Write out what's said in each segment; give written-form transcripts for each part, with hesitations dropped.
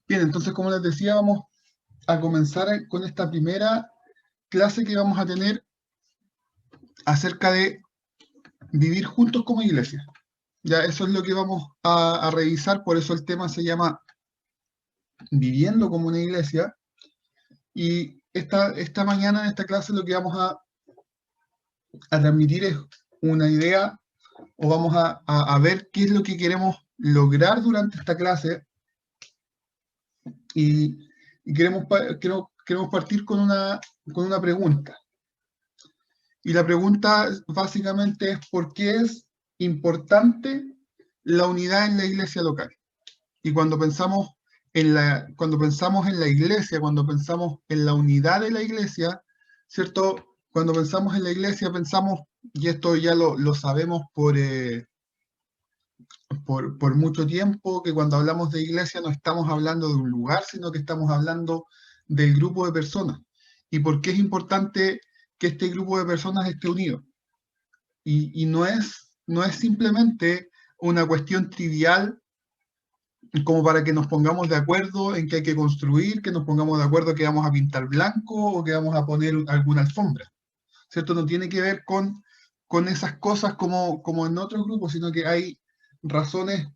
Bien, entonces, como les decía, vamos a comenzar con esta primera clase que vamos a tener acerca de vivir juntos como iglesia. Ya, eso es lo que vamos a revisar, por eso el tema se llama Viviendo como una iglesia. Y esta mañana en esta clase lo que vamos a transmitir es una idea, o vamos a ver qué es lo que queremos lograr durante esta clase. Y queremos partir con una pregunta. Y la pregunta básicamente es ¿por qué es importante la unidad en la iglesia local? Y cuando pensamos en la iglesia, cuando pensamos en la unidad de la iglesia, ¿cierto? Cuando pensamos en la iglesia pensamos, y esto ya lo sabemos por mucho tiempo, que cuando hablamos de iglesia no estamos hablando de un lugar, sino que estamos hablando del grupo de personas. ¿Y por qué es importante que este grupo de personas esté unido? Y no es simplemente una cuestión trivial como para que nos pongamos de acuerdo en que hay que construir, que nos pongamos de acuerdo que vamos a pintar blanco o que vamos a poner alguna alfombra, ¿cierto? No tiene que ver con esas cosas como en otros grupos, sino que hay razones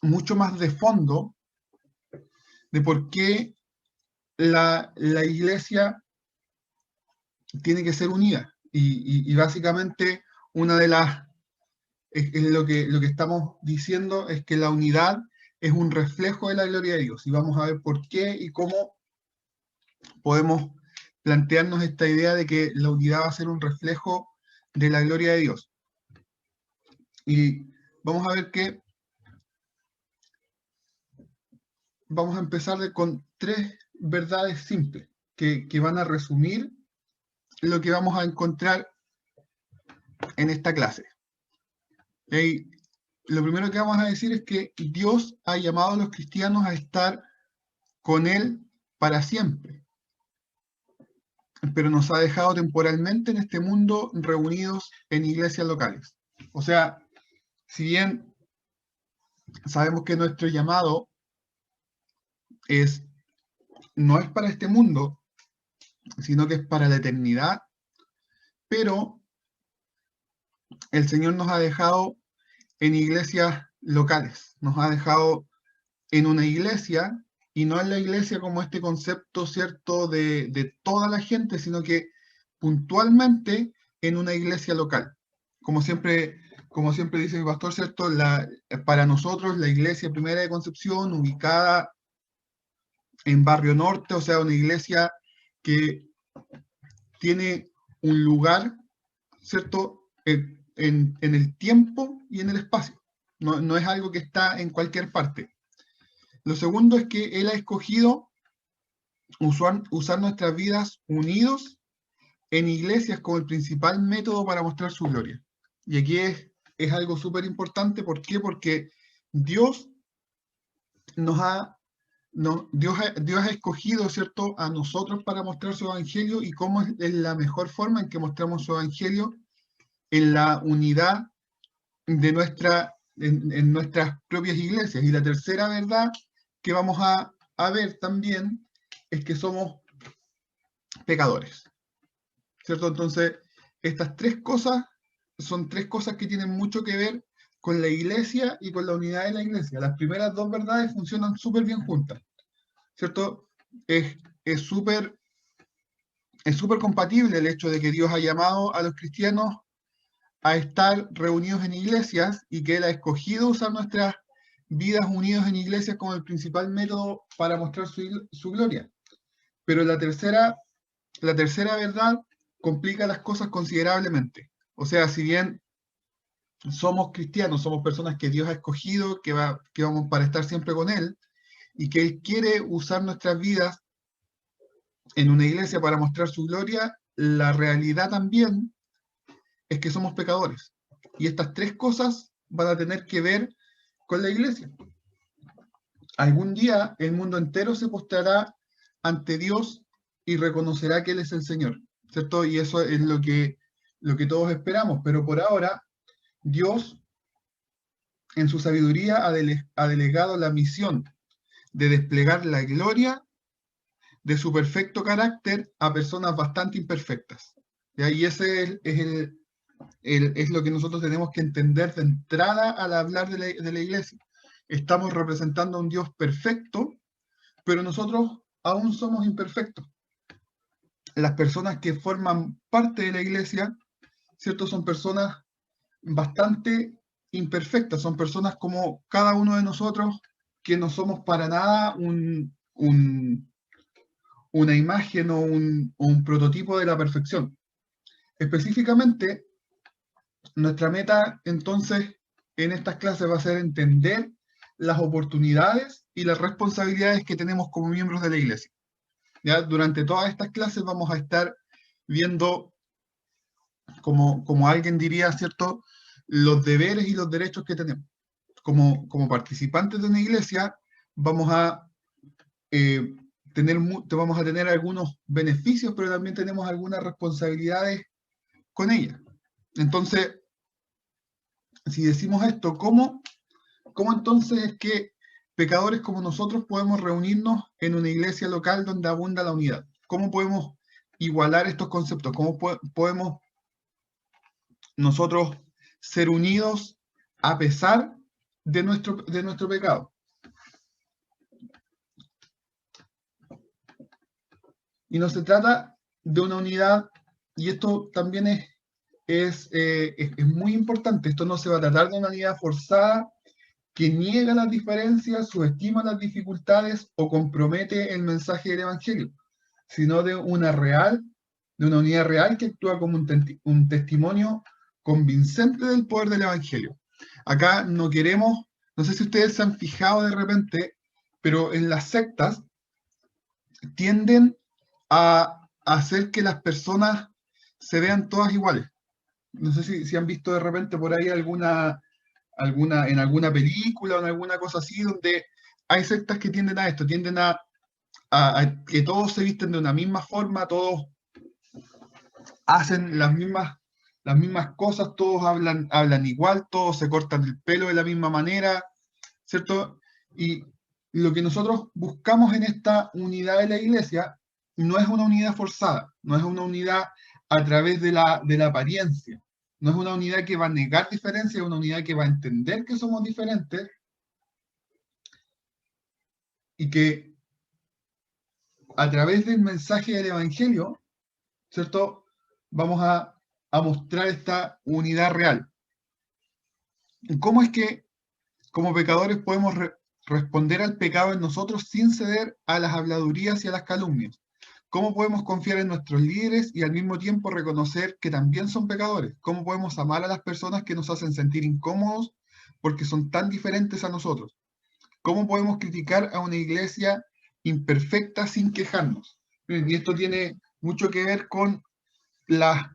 mucho más de fondo de por qué la iglesia tiene que ser unida. Y básicamente una de las es lo que estamos diciendo es que la unidad es un reflejo de la gloria de Dios. Y vamos a ver por qué y cómo podemos plantearnos esta idea de que la unidad va a ser un reflejo de la gloria de Dios. Y vamos a ver que vamos a empezar con tres verdades simples que van a resumir lo que vamos a encontrar en esta clase. Y lo primero que vamos a decir es que Dios ha llamado a los cristianos a estar con Él para siempre, pero nos ha dejado temporalmente en este mundo reunidos en iglesias locales. O sea, si bien sabemos que nuestro llamado es, no es para este mundo, sino que es para la eternidad, pero el Señor nos ha dejado en iglesias locales, nos ha dejado en una iglesia y no en la iglesia como este concepto, ¿cierto?, de toda la gente, sino que puntualmente en una iglesia local. Como siempre dice mi pastor, ¿cierto? Para nosotros la iglesia Primera de Concepción, ubicada en Barrio Norte, o sea, una iglesia que tiene un lugar, ¿cierto? En el tiempo y en el espacio. No es algo que está en cualquier parte. Lo segundo es que Él ha escogido usar nuestras vidas unidos en iglesias como el principal método para mostrar su gloria. Y aquí es algo súper importante. ¿Por qué? Porque Dios nos ha, no, Dios ha escogido, ¿cierto?, a nosotros para mostrar su evangelio. ¿Y cómo es la mejor forma en que mostramos su evangelio? En la unidad de en nuestras propias iglesias. Y la tercera verdad que vamos a ver también es que somos pecadores, ¿cierto? Entonces, estas tres cosas son tres cosas que tienen mucho que ver con la iglesia y con la unidad de la iglesia. Las primeras dos verdades funcionan súper bien juntas, ¿cierto? Es súper es súper compatible el hecho de que Dios ha llamado a los cristianos a estar reunidos en iglesias y que Él ha escogido usar nuestras vidas unidos en iglesias como el principal método para mostrar su gloria. Pero la tercera verdad complica las cosas considerablemente. O sea, si bien somos cristianos, somos personas que Dios ha escogido, que vamos para estar siempre con Él, y que Él quiere usar nuestras vidas en una iglesia para mostrar su gloria, la realidad también es que somos pecadores. Y estas tres cosas van a tener que ver con la iglesia. Algún día el mundo entero se postrará ante Dios y reconocerá que Él es el Señor, ¿cierto? Y eso es lo que todos esperamos. Pero por ahora, Dios, en su sabiduría, ha delegado la misión de desplegar la gloria de su perfecto carácter a personas bastante imperfectas. ¿Ya? Y ese es lo que nosotros tenemos que entender de entrada al hablar de la iglesia. Estamos representando a un Dios perfecto, pero nosotros aún somos imperfectos. Las personas que forman parte de la iglesia, ¿cierto? Son personas bastante imperfectas, son personas como cada uno de nosotros, que no somos para nada una imagen o un prototipo de la perfección. Específicamente, nuestra meta entonces en estas clases va a ser entender las oportunidades y las responsabilidades que tenemos como miembros de la iglesia. ¿Ya? Durante todas estas clases vamos a estar viendo, como alguien diría, ¿cierto?, los deberes y los derechos que tenemos. Como participantes de una iglesia, vamos a vamos a tener algunos beneficios, pero también tenemos algunas responsabilidades con ella. Entonces, si decimos esto, ¿cómo entonces es que pecadores como nosotros podemos reunirnos en una iglesia local donde abunda la unidad? ¿Cómo podemos igualar estos conceptos? ¿Cómo podemos nosotros ser unidos a pesar de nuestro pecado? Y no se trata de una unidad, y esto también es muy importante. Esto no se va a tratar de una unidad forzada que niega las diferencias, subestima las dificultades o compromete el mensaje del Evangelio, sino de una unidad real que actúa como un testimonio convincente del poder del Evangelio. Acá no queremos, no sé si ustedes se han fijado de repente, pero en las sectas tienden a hacer que las personas se vean todas iguales. No sé si han visto de repente por ahí en alguna película o en alguna cosa así, donde hay sectas que tienden a esto, tienden a que todos se visten de una misma forma, todos hacen las mismas cosas, todos hablan igual, todos se cortan el pelo de la misma manera, ¿cierto? Y lo que nosotros buscamos en esta unidad de la iglesia no es una unidad forzada, no es una unidad a través de la apariencia, no es una unidad que va a negar diferencias, es una unidad que va a entender que somos diferentes y que a través del mensaje del Evangelio, ¿cierto? Vamos a mostrar esta unidad real. ¿Cómo es que como pecadores podemos responder al pecado en nosotros sin ceder a las habladurías y a las calumnias? ¿Cómo podemos confiar en nuestros líderes y al mismo tiempo reconocer que también son pecadores? ¿Cómo podemos amar a las personas que nos hacen sentir incómodos porque son tan diferentes a nosotros? ¿Cómo podemos criticar a una iglesia imperfecta sin quejarnos? Y esto tiene mucho que ver con el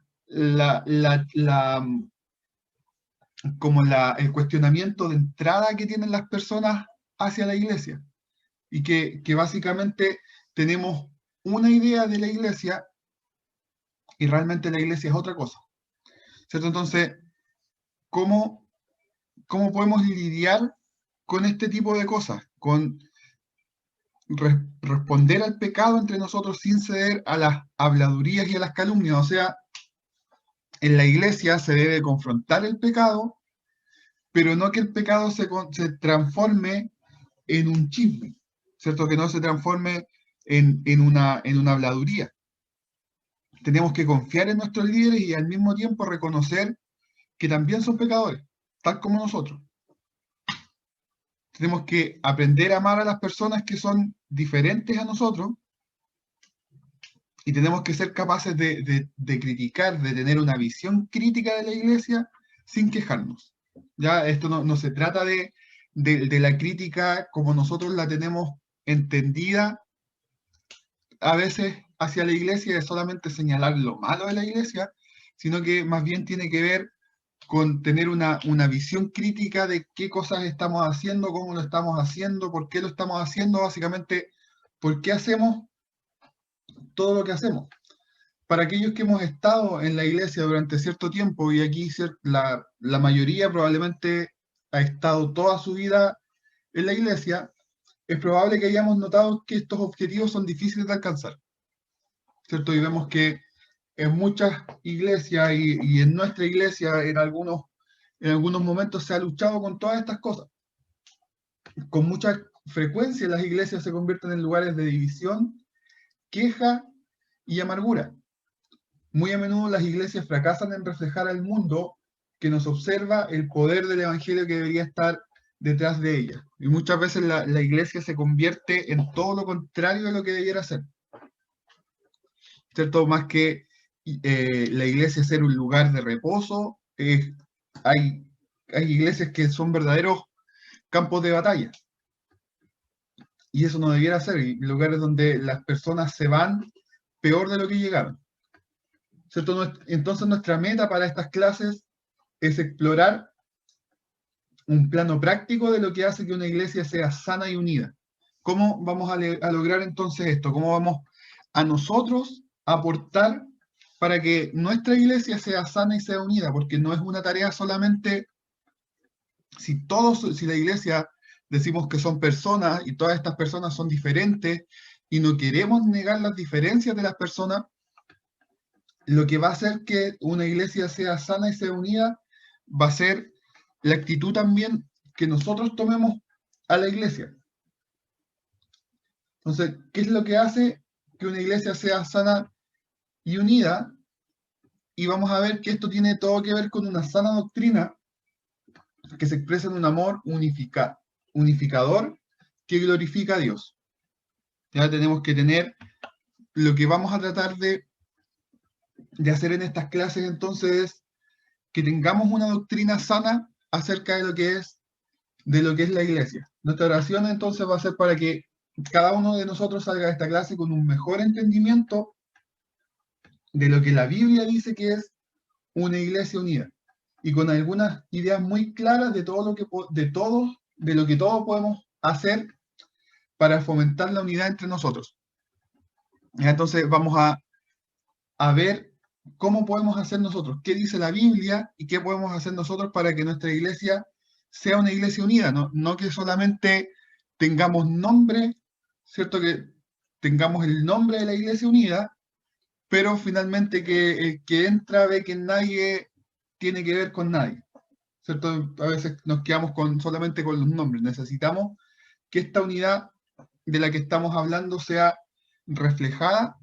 cuestionamiento de entrada que tienen las personas hacia la iglesia. Y que básicamente tenemos una idea de la iglesia y realmente la iglesia es otra cosa. ¿Cierto? Entonces, ¿cómo podemos lidiar con este tipo de cosas? Con responder al pecado entre nosotros sin ceder a las habladurías y a las calumnias. O sea, en la iglesia se debe confrontar el pecado, pero no que el pecado se transforme en un chisme, ¿cierto? Que no se transforme en una habladuría. Tenemos que confiar en nuestros líderes y al mismo tiempo reconocer que también son pecadores, tal como nosotros. Tenemos que aprender a amar a las personas que son diferentes a nosotros y tenemos que ser capaces de criticar, de tener una visión crítica de la iglesia sin quejarnos. Ya esto no se trata de la crítica como nosotros la tenemos entendida a veces hacia la iglesia, de solamente señalar lo malo de la iglesia, sino que más bien tiene que ver con tener una visión crítica de qué cosas estamos haciendo, cómo lo estamos haciendo, por qué lo estamos haciendo, básicamente, por qué hacemos todo lo que hacemos. Para aquellos que hemos estado en la iglesia durante cierto tiempo, y aquí la mayoría probablemente ha estado toda su vida en la iglesia, es probable que hayamos notado que estos objetivos son difíciles de alcanzar, ¿cierto? Y vemos que en muchas iglesias y en nuestra iglesia en algunos momentos se ha luchado con todas estas cosas. Con mucha frecuencia las iglesias se convierten en lugares de división, queja y amargura. Muy a menudo las iglesias fracasan en reflejar al mundo que nos observa el poder del evangelio que debería estar detrás de ellas. Y muchas veces la iglesia se convierte en todo lo contrario de lo que debiera ser. ¿Cierto? Más que la iglesia ser un lugar de reposo, hay iglesias que son verdaderos campos de batalla. Y eso no debiera ser, y lugares donde las personas se van peor de lo que llegaron. ¿Cierto? Entonces nuestra meta para estas clases es explorar un plano práctico de lo que hace que una iglesia sea sana y unida. ¿Cómo vamos a lograr entonces esto? ¿Cómo vamos a nosotros aportar para que nuestra iglesia sea sana y sea unida? Porque no es una tarea solamente, si la iglesia decimos que son personas y todas estas personas son diferentes y no queremos negar las diferencias de las personas, lo que va a hacer que una iglesia sea sana y sea unida va a ser la actitud también que nosotros tomemos a la iglesia. Entonces, ¿qué es lo que hace que una iglesia sea sana y unida? Y vamos a ver que esto tiene todo que ver con una sana doctrina que se expresa en un amor unificador que glorifica a Dios. Ya tenemos que tener lo que vamos a tratar de hacer en estas clases entonces es que tengamos una doctrina sana acerca de lo que es la iglesia. Nuestra oración entonces va a ser para que cada uno de nosotros salga de esta clase con un mejor entendimiento de lo que la Biblia dice que es una iglesia unida y con algunas ideas muy claras de todo lo que todos podemos hacer para fomentar la unidad entre nosotros. Entonces vamos a ver cómo podemos hacer nosotros, qué dice la Biblia y qué podemos hacer nosotros para que nuestra iglesia sea una iglesia unida, no que solamente tengamos nombre, ¿cierto? Que tengamos el nombre de la iglesia unida, pero finalmente que el que entra ve que nadie tiene que ver con nadie, ¿cierto? A veces nos quedamos solamente con los nombres. Necesitamos que esta unidad de la que estamos hablando sea reflejada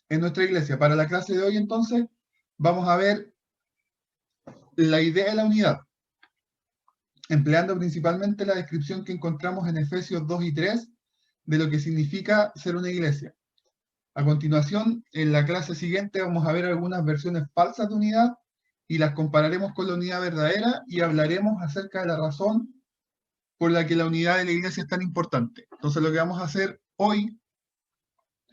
en nuestra iglesia. Para la clase de hoy, entonces, vamos a ver la idea de la unidad, empleando principalmente la descripción que encontramos en Efesios 2 y 3 de lo que significa ser una iglesia. A continuación, en la clase siguiente vamos a ver algunas versiones falsas de unidad y las compararemos con la unidad verdadera y hablaremos acerca de la razón por la que la unidad de la iglesia es tan importante. Entonces lo que vamos a hacer hoy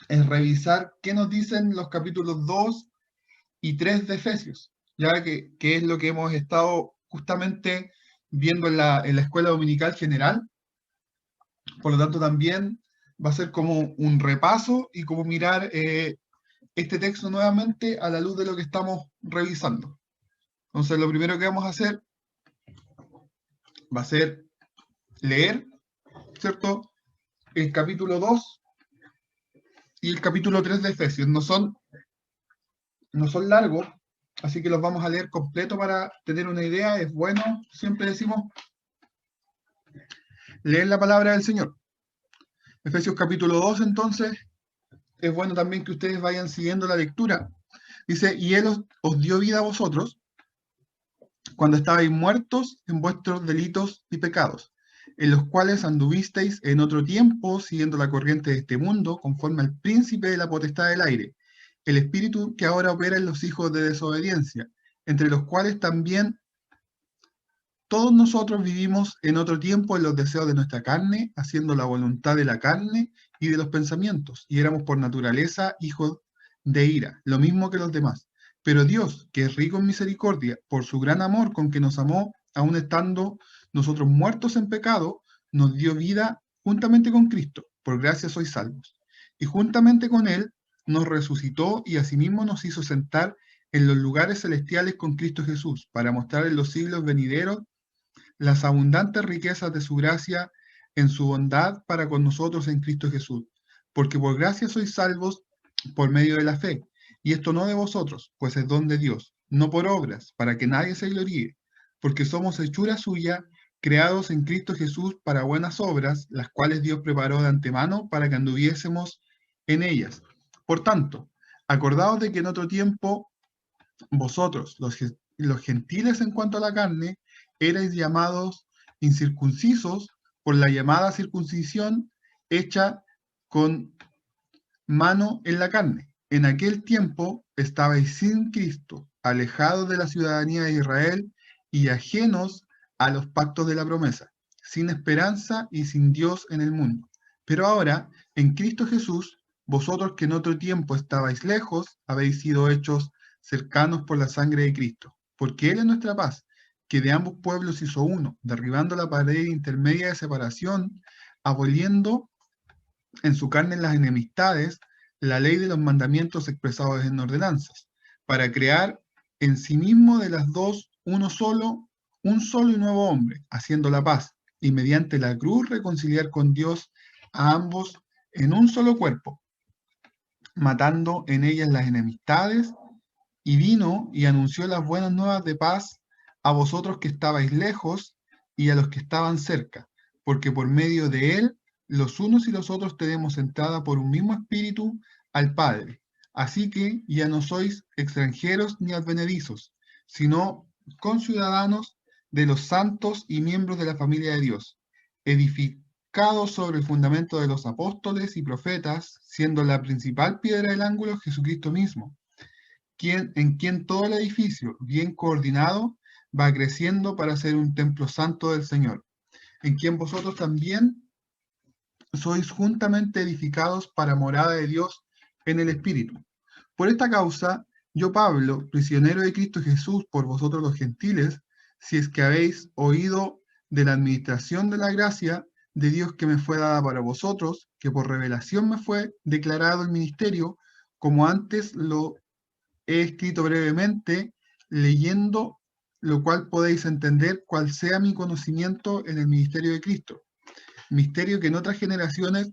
es revisar qué nos dicen los capítulos 2 y 3 de Efesios, ya que es lo que hemos estado justamente viendo en la escuela dominical general. Por lo tanto, también va a ser como un repaso y como mirar este texto nuevamente a la luz de lo que estamos revisando. Entonces, lo primero que vamos a hacer va a ser leer, ¿cierto? El capítulo 2 y el capítulo 3 de Efesios. No son largos, así que los vamos a leer completo para tener una idea. Es bueno, siempre decimos, leer la palabra del Señor. Efesios capítulo 2, entonces, es bueno también que ustedes vayan siguiendo la lectura. Dice, y Él os dio vida a vosotros cuando estabais muertos en vuestros delitos y pecados, en los cuales anduvisteis en otro tiempo, siguiendo la corriente de este mundo, conforme al príncipe de la potestad del aire, el espíritu que ahora opera en los hijos de desobediencia, entre los cuales también todos nosotros vivimos en otro tiempo en los deseos de nuestra carne, haciendo la voluntad de la carne y de los pensamientos, y éramos por naturaleza hijos de ira, lo mismo que los demás. Pero Dios, que es rico en misericordia, por su gran amor con que nos amó, aun estando nosotros muertos en pecado, nos dio vida juntamente con Cristo. Por gracia sois salvos. Y juntamente con Él nos resucitó y asimismo nos hizo sentar en los lugares celestiales con Cristo Jesús, para mostrar en los siglos venideros las abundantes riquezas de su gracia en su bondad para con nosotros en Cristo Jesús. Porque por gracia sois salvos por medio de la fe. Y esto no de vosotros, pues es don de Dios, no por obras, para que nadie se gloríe. Porque somos hechura suya, creados en Cristo Jesús para buenas obras, las cuales Dios preparó de antemano para que anduviésemos en ellas. Por tanto, acordaos de que en otro tiempo vosotros, los gentiles en cuanto a la carne, erais llamados incircuncisos por la llamada circuncisión hecha con mano en la carne. En aquel tiempo estabais sin Cristo, alejados de la ciudadanía de Israel y ajenos a los pactos de la promesa, sin esperanza y sin Dios en el mundo. Pero ahora, en Cristo Jesús, vosotros que en otro tiempo estabais lejos, habéis sido hechos cercanos por la sangre de Cristo, porque Él es nuestra paz, que de ambos pueblos hizo uno, derribando la pared intermedia de separación, aboliendo en su carne las enemistades, la ley de los mandamientos expresados en ordenanzas, para crear en sí mismo de las dos un solo y nuevo hombre, haciendo la paz, y mediante la cruz reconciliar con Dios a ambos en un solo cuerpo, matando en ellas las enemistades, y vino y anunció las buenas nuevas de paz a vosotros que estabais lejos y a los que estaban cerca, porque por medio de él los unos y los otros tenemos entrada por un mismo espíritu al Padre. Así que ya no sois extranjeros ni advenedizos, sino conciudadanos de los santos y miembros de la familia de Dios, edificados sobre el fundamento de los apóstoles y profetas, siendo la principal piedra del ángulo Jesucristo mismo, en quien todo el edificio, bien coordinado, va creciendo para ser un templo santo del Señor, en quien vosotros también sois juntamente edificados para morada de Dios en el Espíritu. Por esta causa, yo, Pablo, prisionero de Cristo Jesús por vosotros los gentiles, si es que habéis oído de la administración de la gracia de Dios que me fue dada para vosotros, que por revelación me fue declarado el ministerio, como antes lo he escrito brevemente, leyendo lo cual podéis entender cuál sea mi conocimiento en el ministerio de Cristo, misterio que en otras generaciones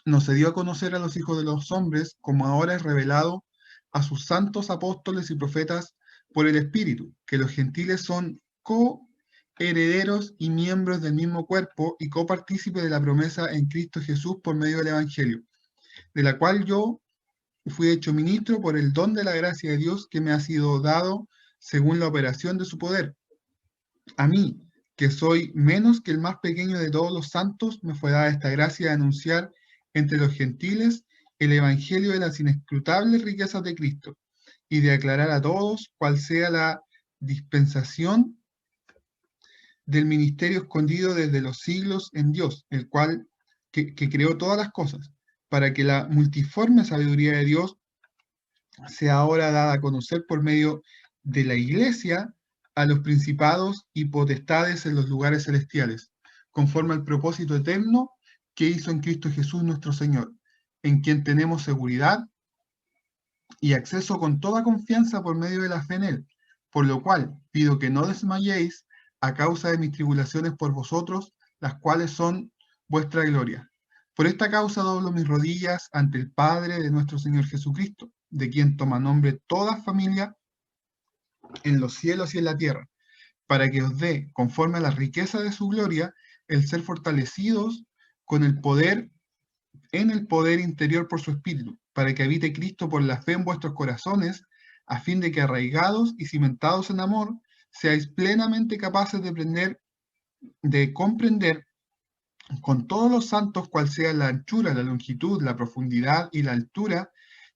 no se dio a conocer a los hijos de los hombres, como ahora es revelado a sus santos apóstoles y profetas por el Espíritu, que los gentiles son coherederos y miembros del mismo cuerpo y copartícipes de la promesa en Cristo Jesús por medio del Evangelio, de la cual yo fui hecho ministro por el don de la gracia de Dios que me ha sido dado según la operación de su poder. A mí, que soy menos que el más pequeño de todos los santos, me fue dada esta gracia de anunciar entre los gentiles el evangelio de las inescrutables riquezas de Cristo y de aclarar a todos cuál sea la dispensación del ministerio escondido desde los siglos en Dios, el cual que creó todas las cosas, para que la multiforme sabiduría de Dios sea ahora dada a conocer por medio de la Iglesia a los principados y potestades en los lugares celestiales, conforme al propósito eterno que hizo en Cristo Jesús nuestro Señor, en quien tenemos seguridad y acceso con toda confianza por medio de la fe en Él, por lo cual pido que no desmayéis a causa de mis tribulaciones por vosotros, las cuales son vuestra gloria. Por esta causa doblo mis rodillas ante el Padre de nuestro Señor Jesucristo, de quien toma nombre toda familia en los cielos y en la tierra, para que os dé, conforme a la riqueza de su gloria, el ser fortalecidos con el poder, en el poder interior por su Espíritu, para que habite Cristo por la fe en vuestros corazones, a fin de que arraigados y cimentados en amor, seáis plenamente capaces de comprender con todos los santos cuál sea la anchura, la longitud, la profundidad y la altura,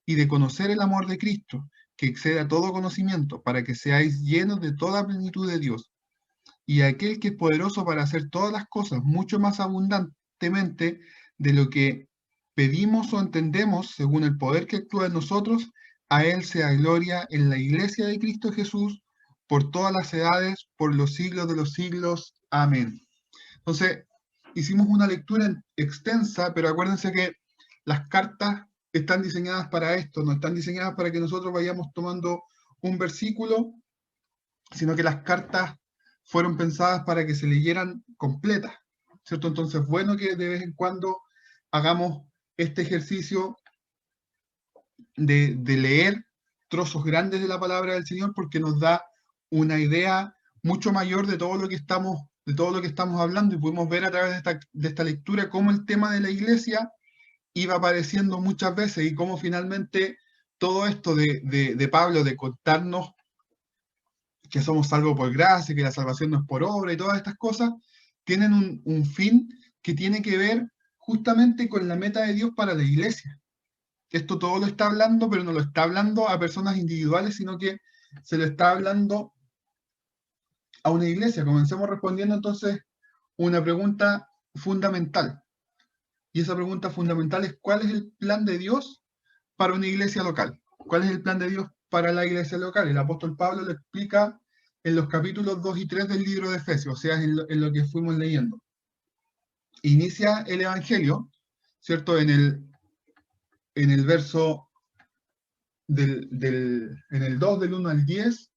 y de conocer el amor de Cristo, que excede a todo conocimiento, para que seáis llenos de toda plenitud de Dios. Y aquel que es poderoso para hacer todas las cosas mucho más abundantemente de lo que pedimos o entendemos, según el poder que actúa en nosotros, a Él sea gloria en la iglesia de Cristo Jesús, por todas las edades, por los siglos de los siglos. Amén. Entonces, hicimos una lectura extensa, pero acuérdense que las cartas están diseñadas para esto, no están diseñadas para que nosotros vayamos tomando un versículo, sino que las cartas fueron pensadas para que se leyeran completas. ¿cierto? Entonces, bueno que de vez en cuando hagamos este ejercicio de leer trozos grandes de la palabra del Señor, porque nos da una idea mucho mayor de todo lo que estamos hablando, y pudimos ver a través de esta lectura cómo el tema de la iglesia iba apareciendo muchas veces y cómo finalmente todo esto de Pablo, de contarnos que somos salvos por gracia, que la salvación no es por obra y todas estas cosas, tienen un fin que tiene que ver justamente con la meta de Dios para la iglesia. Esto todo lo está hablando, pero no lo está hablando a personas individuales, sino que se lo está hablando a una iglesia. Comencemos respondiendo entonces una pregunta fundamental. Y esa pregunta fundamental es: ¿cuál es el plan de Dios para una iglesia local? ¿Cuál es el plan de Dios para la iglesia local? El apóstol Pablo lo explica en los capítulos 2 y 3 del libro de Efesios, o sea, en lo que fuimos leyendo. Inicia el Evangelio, ¿cierto? En el verso en el 2 del 1 al 10,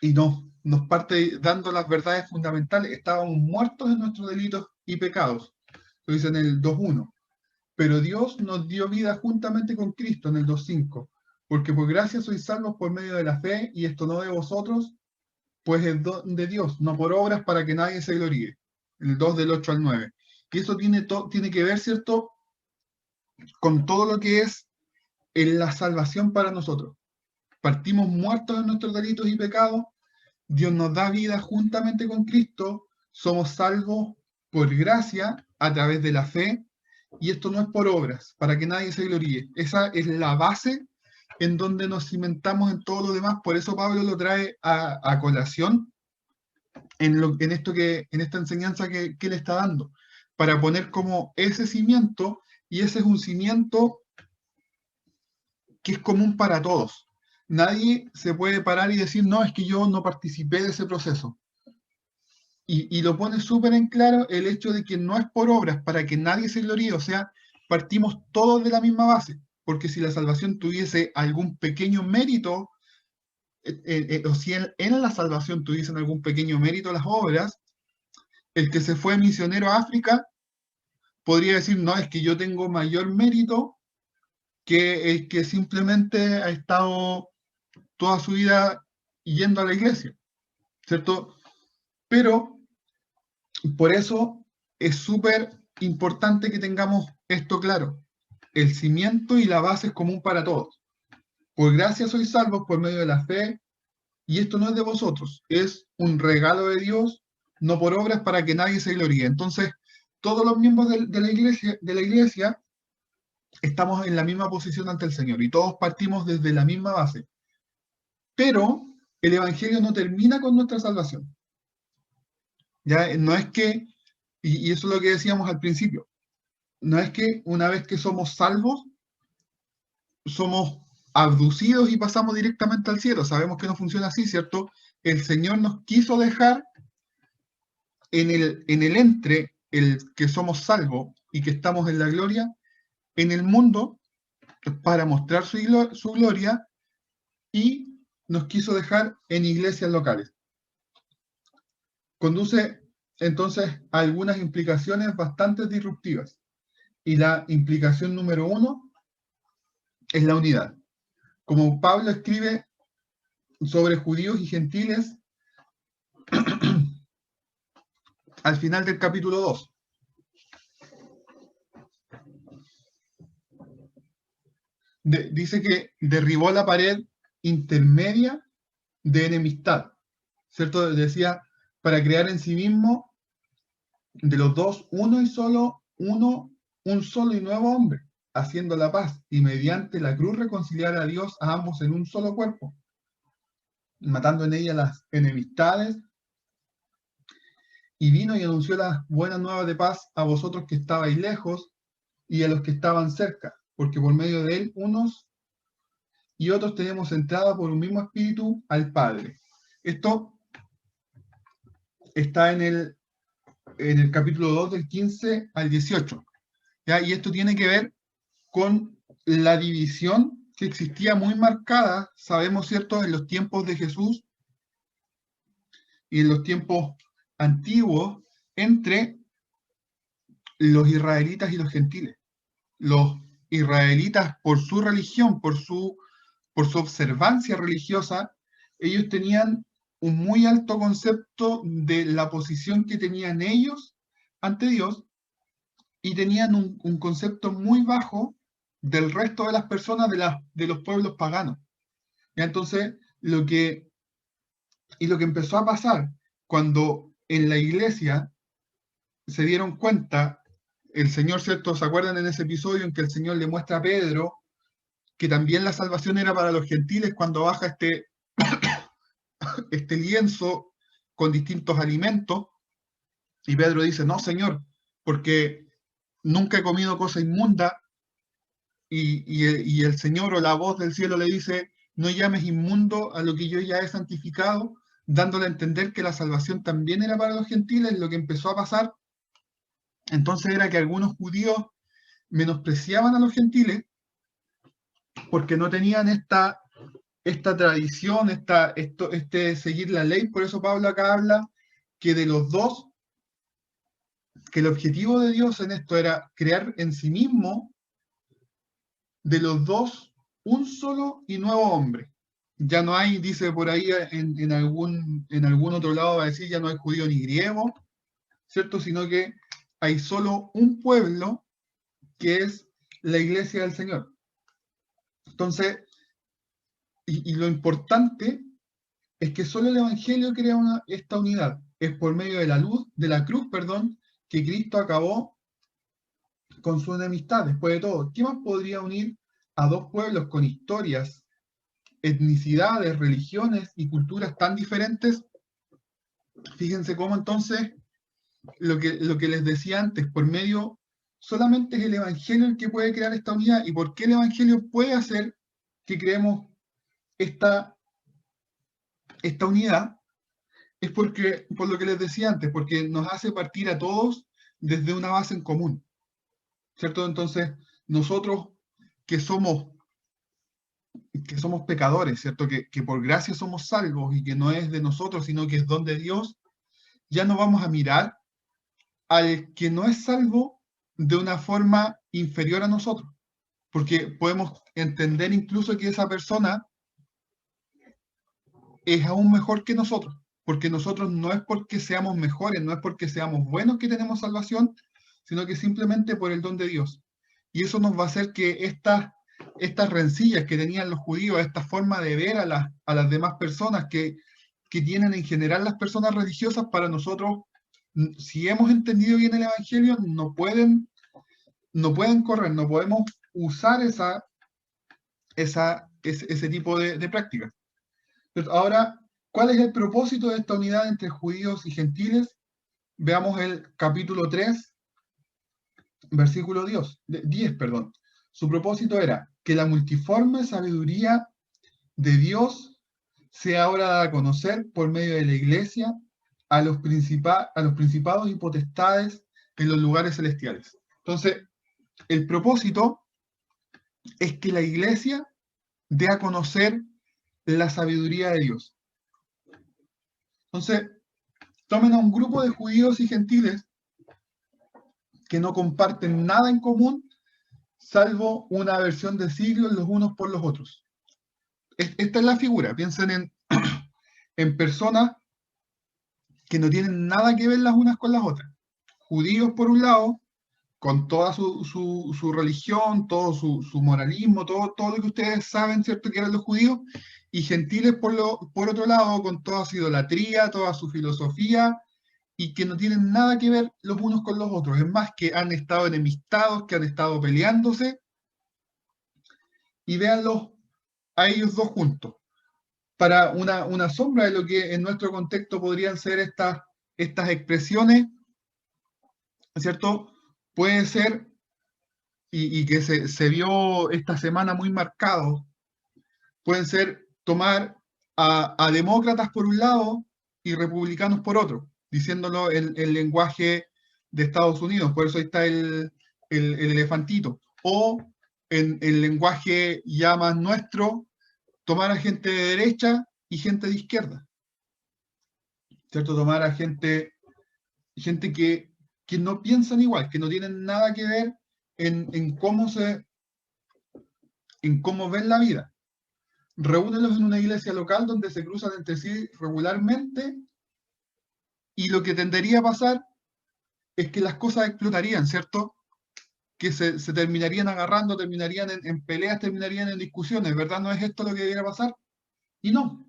y nos parte dando las verdades fundamentales. Estábamos muertos en nuestros delitos y pecados, lo dice en el 2.1. Pero Dios nos dio vida juntamente con Cristo, en el 2.5. Porque por gracia sois salvos por medio de la fe, y esto no de vosotros, pues es don de Dios, no por obras, para que nadie se gloríe. El 2 del 8 al 9. Y eso tiene que ver, ¿cierto?, con todo lo que es en la salvación para nosotros. Partimos muertos en nuestros delitos y pecados, Dios nos da vida juntamente con Cristo, somos salvos por gracia a través de la fe, y esto no es por obras, para que nadie se gloríe. Esa es la base en donde nos cimentamos en todo lo demás. Por eso Pablo lo trae a colación en esta enseñanza que le está dando, para poner como ese cimiento, y ese es un cimiento que es común para todos. Nadie se puede parar y decir: no, es que yo no participé de ese proceso. Y lo pone súper en claro el hecho de que no es por obras, para que nadie se gloríe. O sea, partimos todos de la misma base, porque si la salvación tuviese algún pequeño mérito, o si en la salvación tuviesen algún pequeño mérito las obras, el que se fue misionero a África podría decir: no, es que yo tengo mayor mérito que el que simplemente ha estado toda su vida yendo a la iglesia, ¿cierto? Pero por eso es súper importante que tengamos esto claro. El cimiento y la base es común para todos. Por gracia sois salvos por medio de la fe, y esto no es de vosotros, es un regalo de Dios, no por obras, para que nadie se gloríe. Entonces, todos los miembros de la iglesia estamos en la misma posición ante el Señor, y todos partimos desde la misma base. Pero el Evangelio no termina con nuestra salvación. Ya no es que, y eso es lo que decíamos al principio, no es que una vez que somos salvos, somos abducidos y pasamos directamente al cielo. Sabemos que no funciona así, ¿cierto? El Señor nos quiso dejar en el entre el que somos salvos y que estamos en la gloria, en el mundo, para mostrar su gloria, y nos quiso dejar en iglesias locales. Conduce entonces a algunas implicaciones bastante disruptivas. Y la implicación número 1 es la unidad. Como Pablo escribe sobre judíos y gentiles al final del capítulo 2. Dice que derribó la pared intermedia de enemistad, ¿cierto? Decía, para crear en sí mismo de los dos un solo y nuevo hombre, haciendo la paz, y mediante la cruz reconciliar a Dios a ambos en un solo cuerpo, matando en ella las enemistades, y vino y anunció las buenas nuevas de paz a vosotros que estabais lejos y a los que estaban cerca, porque por medio de él unos y otros tenemos entrada por un mismo espíritu al Padre. Esto está en el capítulo 2 del 15 al 18. ¿Ya? Y esto tiene que ver con la división que existía muy marcada, sabemos, ¿cierto?, en los tiempos de Jesús y en los tiempos antiguos, entre los israelitas y los gentiles. Los israelitas, por su religión, por su observancia religiosa, ellos tenían un muy alto concepto de la posición que tenían ellos ante Dios y tenían un concepto muy bajo del resto de las personas de los pueblos paganos. ¿Ya? Entonces, lo que empezó a pasar cuando en la iglesia se dieron cuenta, el Señor, ¿cierto? ¿Se acuerdan en ese episodio en que el Señor le muestra a Pedro que también la salvación era para los gentiles cuando baja este lienzo con distintos alimentos? Y Pedro dice, no, Señor, porque nunca he comido cosa inmunda. Y el Señor o la voz del cielo le dice, no llames inmundo a lo que yo ya he santificado, dándole a entender que la salvación también era para los gentiles. Lo que empezó a pasar entonces era que algunos judíos menospreciaban a los gentiles porque no tenían esta tradición, este seguir la ley. Por eso Pablo acá habla que de los dos, que el objetivo de Dios en esto era crear en sí mismo de los dos un solo y nuevo hombre. Ya no hay, dice por ahí en algún otro lado va a decir, ya no hay judío ni griego, ¿cierto? Sino que hay solo un pueblo que es la iglesia del Señor. Entonces, y lo importante es que solo el Evangelio crea esta unidad. Es por medio de la cruz, perdón, que Cristo acabó con su enemistad. Después de todo, ¿qué más podría unir a dos pueblos con historias, etnicidades, religiones y culturas tan diferentes? Fíjense cómo entonces lo que les decía antes, por medio, solamente es el Evangelio el que puede crear esta unidad. ¿Y por qué el Evangelio puede hacer que creemos esta unidad? Es porque, por lo que les decía antes, porque nos hace partir a todos desde una base en común, ¿cierto? Entonces, nosotros que somos, pecadores, ¿cierto? Que por gracia somos salvos y que no es de nosotros, sino que es don de Dios, ya no vamos a mirar al que no es salvo de una forma inferior a nosotros, porque podemos entender incluso que esa persona es aún mejor que nosotros, porque nosotros no es porque seamos mejores, no es porque seamos buenos que tenemos salvación, sino que simplemente por el don de Dios. Y eso nos va a hacer que estas rencillas que tenían los judíos, esta forma de ver a las demás personas que tienen en general las personas religiosas, para nosotros, si hemos entendido bien el Evangelio, no pueden correr, no podemos usar ese tipo de prácticas. Ahora, ¿cuál es el propósito de esta unidad entre judíos y gentiles? Veamos el capítulo 3, versículo 10, perdón. Su propósito era que la multiforme sabiduría de Dios sea ahora dada a conocer por medio de la iglesia a los principados y potestades en los lugares celestiales. Entonces, el propósito es que la iglesia dé a conocer la sabiduría de Dios. Entonces, tomen a un grupo de judíos y gentiles que no comparten nada en común, salvo una aversión de siglos los unos por los otros. Esta es la figura. Piensen en personas que no tienen nada que ver las unas con las otras. Judíos, por un lado, con toda su religión, todo su moralismo, todo lo que ustedes saben, ¿cierto?, que eran los judíos, y gentiles, por otro lado, con toda su idolatría, toda su filosofía, y que no tienen nada que ver los unos con los otros. Es más, que han estado enemistados, que han estado peleándose, y véanlos a ellos dos juntos, para una sombra de lo que en nuestro contexto podrían ser estas expresiones, ¿cierto? Puede ser, y que se vio esta semana muy marcado, pueden ser tomar a demócratas por un lado y republicanos por otro, diciéndolo en el lenguaje de Estados Unidos, por eso ahí está el elefantito, o en el lenguaje ya más nuestro, tomar a gente de derecha y gente de izquierda, ¿cierto? Tomar a gente gente que no piensan igual, que no tienen nada que ver en cómo ven la vida. Reúnelos en una iglesia local donde se cruzan entre sí regularmente y lo que tendería a pasar es que las cosas explotarían, ¿cierto? Que se terminarían agarrando, terminarían en peleas, terminarían en discusiones, ¿verdad? ¿No es esto lo que debería pasar? Y no,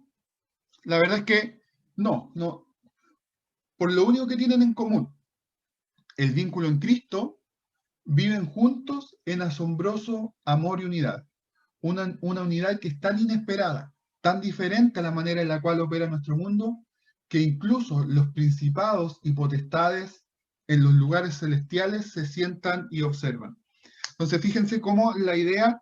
la verdad es que no. Por lo único que tienen en común, el vínculo en Cristo, viven juntos en asombroso amor y unidad. Una unidad que es tan inesperada, tan diferente a la manera en la cual opera nuestro mundo, que incluso los principados y potestades en los lugares celestiales se sientan y observan. Entonces, fíjense cómo la idea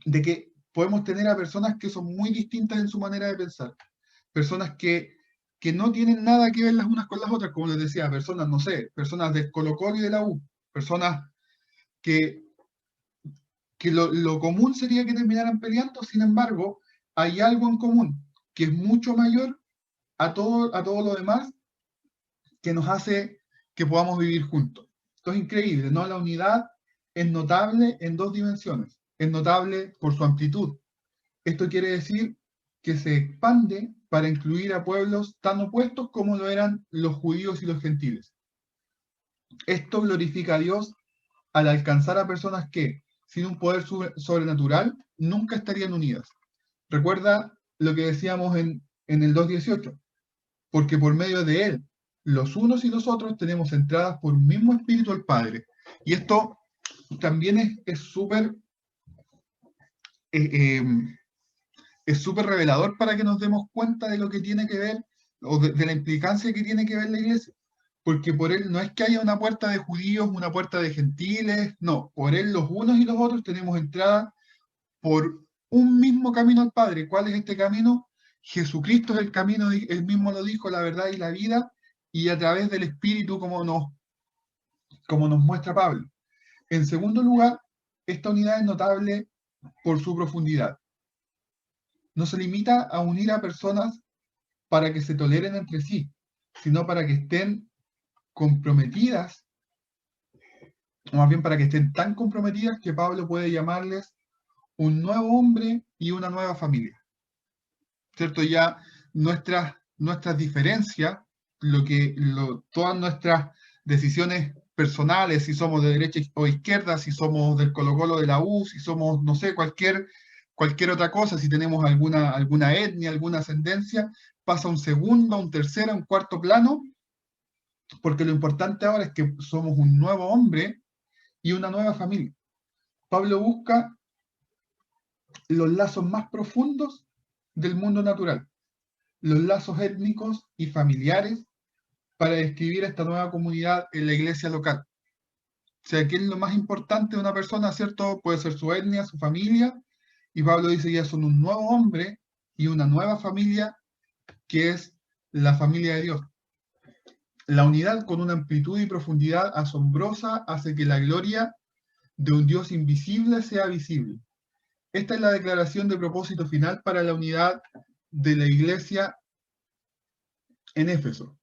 de que podemos tener a personas que son muy distintas en su manera de pensar, personas que no tienen nada que ver las unas con las otras, como les decía, personas, no sé, personas del Colo-Colo y de la U, personas que lo común sería que terminaran peleando, sin embargo, hay algo en común que es mucho mayor a todo lo demás que nos hace que podamos vivir juntos. Esto es increíble, ¿no? La unidad es notable en dos dimensiones. Es notable por su amplitud. Esto quiere decir que se expande para incluir a pueblos tan opuestos como lo eran los judíos y los gentiles. Esto glorifica a Dios al alcanzar a personas que, sin un poder sobrenatural, nunca estarían unidas. Recuerda lo que decíamos en el 2.18, porque por medio de Él, los unos y los otros tenemos entradas por un mismo espíritu al Padre. Y esto también es súper eh, eh, es súper revelador para que nos demos cuenta de lo que tiene que ver, o de la implicancia que tiene que ver la iglesia. Porque por Él no es que haya una puerta de judíos, una puerta de gentiles, no, por Él los unos y los otros tenemos entrada por un mismo camino al Padre. ¿Cuál es este camino? Jesucristo es el camino, Él mismo lo dijo, la verdad y la vida, y a través del Espíritu como nos muestra Pablo. En segundo lugar, esta unidad es notable por su profundidad. No se limita a unir a personas para que se toleren entre sí, sino para que estén comprometidas, o más bien para que estén tan comprometidas que Pablo puede llamarles un nuevo hombre y una nueva familia. ¿Cierto? Ya nuestras diferencias, todas nuestras decisiones personales, si somos de derecha o izquierda, si somos del Colo-Colo de la U, si somos, no sé, cualquier otra cosa, si tenemos alguna etnia, alguna ascendencia, pasa a un segundo, a un tercero, a un cuarto plano, porque lo importante ahora es que somos un nuevo hombre y una nueva familia. Pablo busca los lazos más profundos del mundo natural, los lazos étnicos y familiares para describir esta nueva comunidad en la iglesia local. O sea, ¿qué es lo más importante de una persona, cierto? Puede ser su etnia, su familia, y Pablo dice que ya son un nuevo hombre y una nueva familia que es la familia de Dios. La unidad con una amplitud y profundidad asombrosa hace que la gloria de un Dios invisible sea visible. Esta es la declaración de propósito final para la unidad de la iglesia en Éfeso.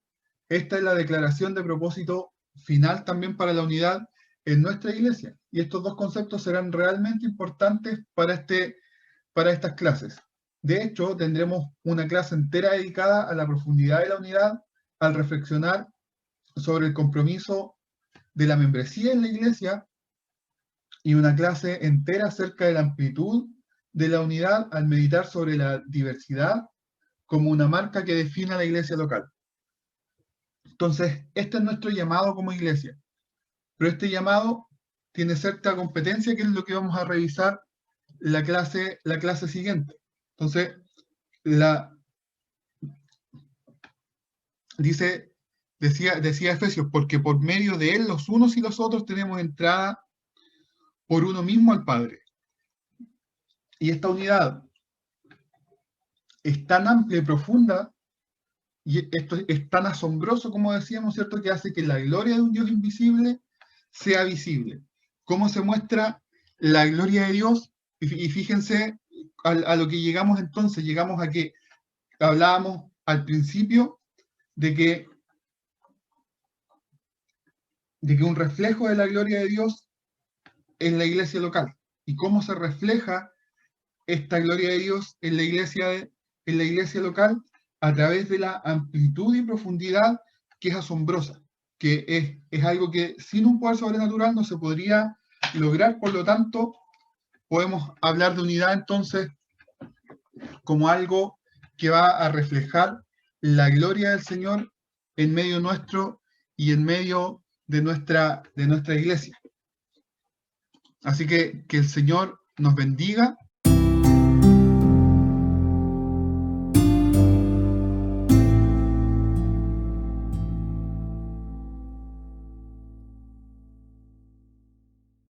Esta es la declaración de propósito final también para la unidad en nuestra iglesia. Y estos dos conceptos serán realmente importantes para estas clases. De hecho, tendremos una clase entera dedicada a la profundidad de la unidad al reflexionar sobre el compromiso de la membresía en la iglesia y una clase entera acerca de la amplitud de la unidad al meditar sobre la diversidad como una marca que define a la iglesia local. Entonces, este es nuestro llamado como iglesia, pero este llamado tiene cierta competencia, que es lo que vamos a revisar la clase siguiente. Entonces, decía Efesios, porque por medio de él los unos y los otros tenemos entrada por uno mismo al Padre. Y esta unidad es tan amplia y profunda, y esto es tan asombroso, como decíamos, ¿cierto?, que hace que la gloria de un Dios invisible sea visible. ¿Cómo se muestra la gloria de Dios? Y fíjense a lo que llegamos entonces, llegamos a que hablábamos al principio de que de que un reflejo de la gloria de Dios en la iglesia local. ¿Y cómo se refleja esta gloria de Dios en la iglesia local? A través de la amplitud y profundidad que es asombrosa, que es algo que sin un poder sobrenatural no se podría lograr. Por lo tanto, podemos hablar de unidad entonces como algo que va a reflejar la gloria del Señor en medio nuestro y en medio de nuestra iglesia. Así que el Señor nos bendiga